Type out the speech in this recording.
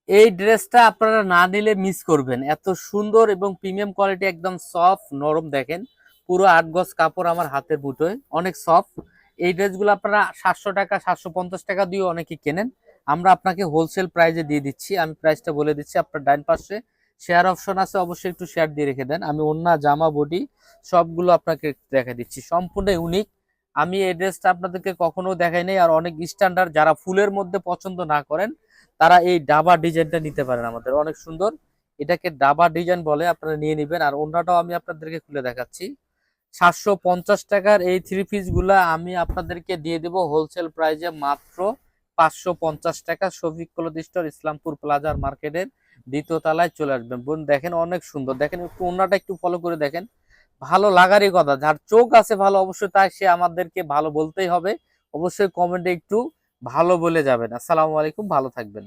এই ড্রেসটা আপনারা না নিলে মিস করবেন। এত সুন্দর এবং প্রিমিয়াম কোয়ালিটি, একদম সফট নরম। দেখেন পুরো 8 গজ কাপড় আমার হাতের মুঠোয়, অনেক সফট। এই ড্রেসগুলো আপনারা 700 টাকা 750 টাকা দিয়ে অনেকে কেনেন, আমরা আপনাকে হোলসেল প্রাইজে দিয়ে দিচ্ছি। আমি প্রাইসটা বলে দিচ্ছি। আপনার ডাইন পাশে শেয়ার অপশন আছে, অবশ্যই একটু শেয়ার দিয়ে রেখে দেন। আমি ওন্না জামা বডি সবগুলো আপনাকে দেখা দিচ্ছি, সম্পূর্ণ ইউনিক। আমি এই ড্রেসটা আপনাদেরকে কখনো দেখাই নাই। আর অনেক স্ট্যান্ডার্ড, যারা ফুলের মধ্যে পছন্দ না করেন তারা এই ডাবা ডিজাইনটা নিতে পারেন, আমাদের অনেক সুন্দর। এটাকে ডাবা ডিজাইন বলে, আপনারা নিয়ে নিবেন। আর অন্যটাও আমি আপনাদেরকে খুলে দেখাচ্ছি। 750 টাকার এই থ্রি পিস গুলা আমি আপনাদেরকে দিয়ে দেব হোলসেল প্রাইজে মাত্র 550 টাকা। শফিক ক্লথ স্টোর, ইসলামপুর প্লাজার মার্কেটের দ্বিতীয় তলায় চলে আসবেন। বোন দেখেন অনেক সুন্দর, দেখেন একটু অন্যটা একটু ফলো করে দেখেন। ভালো লাগারই কথা, যার চোখ আছে ভালো অবশ্যই তাই সে আমাদেরকে ভালো বলতেই হবে। অবশ্যই কমেন্টে একটু ভালো বলে যাবেন। আসসালামু আলাইকুম, ভালো থাকবেন।